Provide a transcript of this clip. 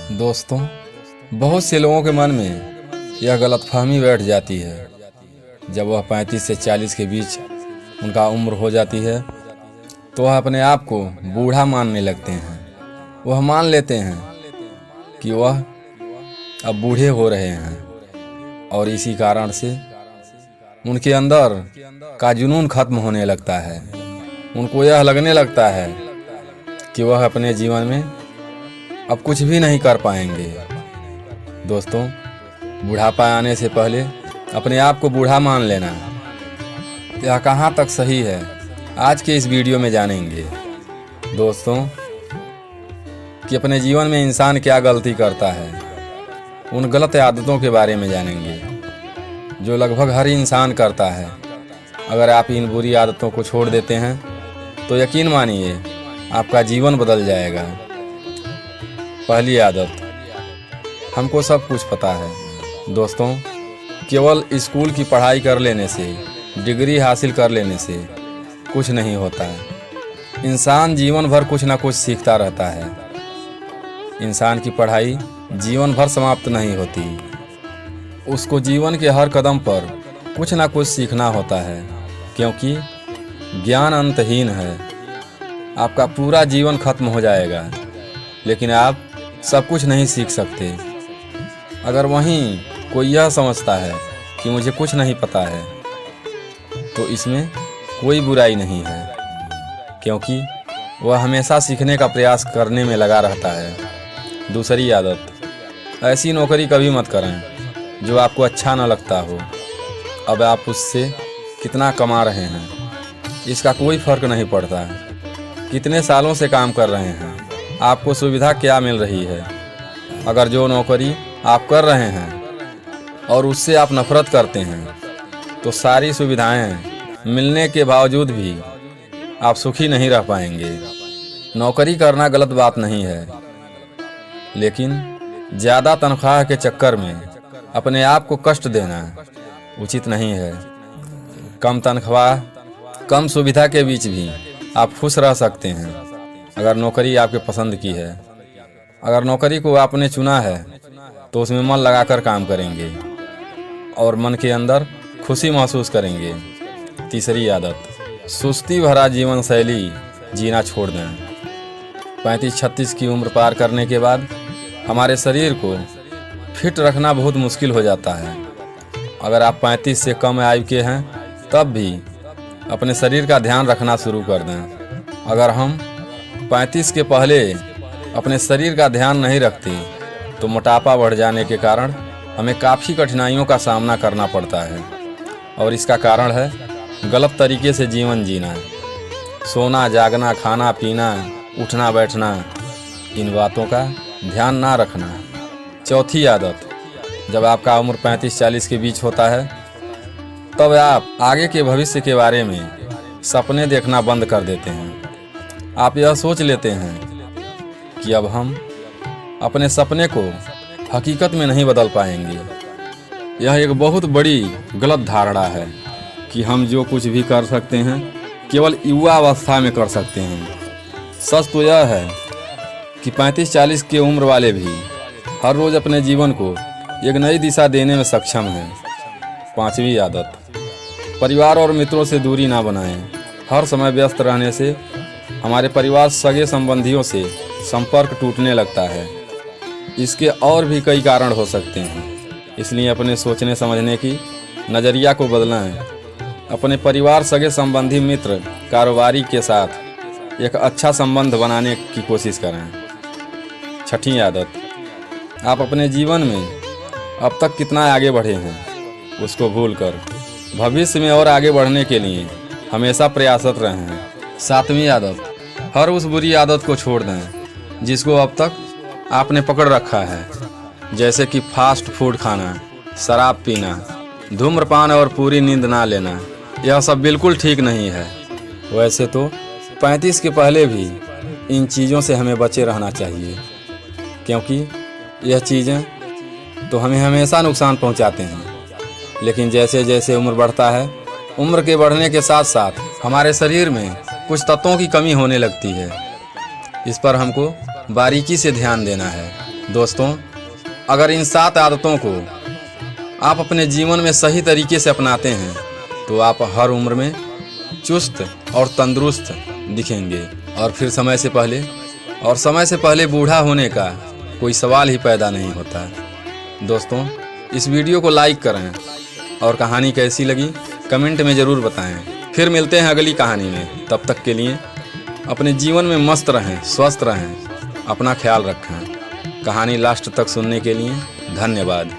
दोस्तों, बहुत से लोगों के मन में यह गलतफहमी बैठ जाती है। जब वह 35 से 40 के बीच उनका उम्र हो जाती है तो वह अपने आप को बूढ़ा मानने लगते हैं। वह मान लेते हैं कि वह अब बूढ़े हो रहे हैं और इसी कारण से उनके अंदर का जुनून खत्म होने लगता है। उनको यह लगने लगता है कि वह अपने जीवन में अब कुछ भी नहीं कर पाएंगे। दोस्तों, बुढ़ापा आने से पहले अपने आप को बूढ़ा मान लेना यह कहाँ तक सही है, आज के इस वीडियो में जानेंगे। दोस्तों, कि अपने जीवन में इंसान क्या गलती करता है, उन गलत आदतों के बारे में जानेंगे जो लगभग हर इंसान करता है। अगर आप इन बुरी आदतों को छोड़ देते हैं तो यकीन मानिए आपका जीवन बदल जाएगा। पहली आदत, हमको सब कुछ पता है। दोस्तों, केवल स्कूल की पढ़ाई कर लेने से, डिग्री हासिल कर लेने से कुछ नहीं होता है। इंसान जीवन भर कुछ ना कुछ सीखता रहता है। इंसान की पढ़ाई जीवन भर समाप्त नहीं होती। उसको जीवन के हर कदम पर कुछ ना कुछ सीखना होता है, क्योंकि ज्ञान अंतहीन है। आपका पूरा जीवन खत्म हो जाएगा लेकिन आप सब कुछ नहीं सीख सकते। अगर वहीं कोई यह समझता है कि मुझे कुछ नहीं पता है तो इसमें कोई बुराई नहीं है, क्योंकि वह हमेशा सीखने का प्रयास करने में लगा रहता है। दूसरी आदत, ऐसी नौकरी कभी मत करें जो आपको अच्छा न लगता हो। अब आप उससे कितना कमा रहे हैं इसका कोई फर्क नहीं पड़ता। कितने सालों से काम कर रहे हैं, आपको सुविधा क्या मिल रही है। अगर जो नौकरी आप कर रहे हैं और उससे आप नफरत करते हैं तो सारी सुविधाएं मिलने के बावजूद भी आप सुखी नहीं रह पाएंगे। नौकरी करना गलत बात नहीं है, लेकिन ज़्यादा तनख्वाह के चक्कर में अपने आप को कष्ट देना उचित नहीं है। कम तनख्वाह, कम सुविधा के बीच भी आप खुश रह सकते हैं अगर नौकरी आपके पसंद की है। अगर नौकरी को आपने चुना है तो उसमें मन लगाकर काम करेंगे और मन के अंदर खुशी महसूस करेंगे। तीसरी आदत, सुस्ती भरा जीवन शैली जीना छोड़ दें। 35-36 की उम्र पार करने के बाद हमारे शरीर को फिट रखना बहुत मुश्किल हो जाता है। अगर आप 35 से कम आयु के हैं तब भी अपने शरीर का ध्यान रखना शुरू कर दें। अगर हम 35 के पहले अपने शरीर का ध्यान नहीं रखते तो मोटापा बढ़ जाने के कारण हमें काफ़ी कठिनाइयों का सामना करना पड़ता है, और इसका कारण है गलत तरीके से जीवन जीना। सोना, जागना, खाना पीना, उठना बैठना, इन बातों का ध्यान ना रखना। चौथी आदत, जब आपका उम्र 35-40 के बीच होता है तब आप आगे के भविष्य के बारे में सपने देखना बंद कर देते हैं। आप यह सोच लेते हैं कि अब हम अपने सपने को हकीकत में नहीं बदल पाएंगे। यह एक बहुत बड़ी गलत धारणा है कि हम जो कुछ भी कर सकते हैं केवल युवा अवस्था में कर सकते हैं। सच तो यह है कि 35-40 की उम्र वाले भी हर रोज़ अपने जीवन को एक नई दिशा देने में सक्षम हैं। पांचवी आदत, परिवार और मित्रों से दूरी ना बनाएं। हर समय व्यस्त रहने से हमारे परिवार, सगे संबंधियों से संपर्क टूटने लगता है। इसके और भी कई कारण हो सकते हैं, इसलिए अपने सोचने समझने की नज़रिया को बदलें। अपने परिवार, सगे संबंधी, मित्र, कारोबारी के साथ एक अच्छा संबंध बनाने की कोशिश करें। छठी आदत, आप अपने जीवन में अब तक कितना आगे बढ़े हैं उसको भूलकर भविष्य में और आगे बढ़ने के लिए हमेशा प्रयासरत रहें। सातवीं आदत, हर उस बुरी आदत को छोड़ दें जिसको अब तक आपने पकड़ रखा है, जैसे कि फास्ट फूड खाना, शराब पीना, धूम्रपान और पूरी नींद ना लेना। यह सब बिल्कुल ठीक नहीं है। वैसे तो 35 के पहले भी इन चीज़ों से हमें बचे रहना चाहिए, क्योंकि यह चीज़ें तो हमें हमेशा नुकसान पहुंचाते हैं। लेकिन जैसे जैसे उम्र बढ़ता है, उम्र के बढ़ने के साथ साथ हमारे शरीर में कुछ तत्वों की कमी होने लगती है। इस पर हमको बारीकी से ध्यान देना है। दोस्तों, अगर इन 7 आदतों को आप अपने जीवन में सही तरीके से अपनाते हैं तो आप हर उम्र में चुस्त और तंदुरुस्त दिखेंगे और फिर समय से पहले बूढ़ा होने का कोई सवाल ही पैदा नहीं होता। दोस्तों, इस वीडियो को लाइक करें और कहानी कैसी लगी कमेंट में ज़रूर बताएं। फिर मिलते हैं अगली कहानी में। तब तक के लिए अपने जीवन में मस्त रहें, स्वस्थ रहें, अपना ख्याल रखें। कहानी लास्ट तक सुनने के लिए धन्यवाद।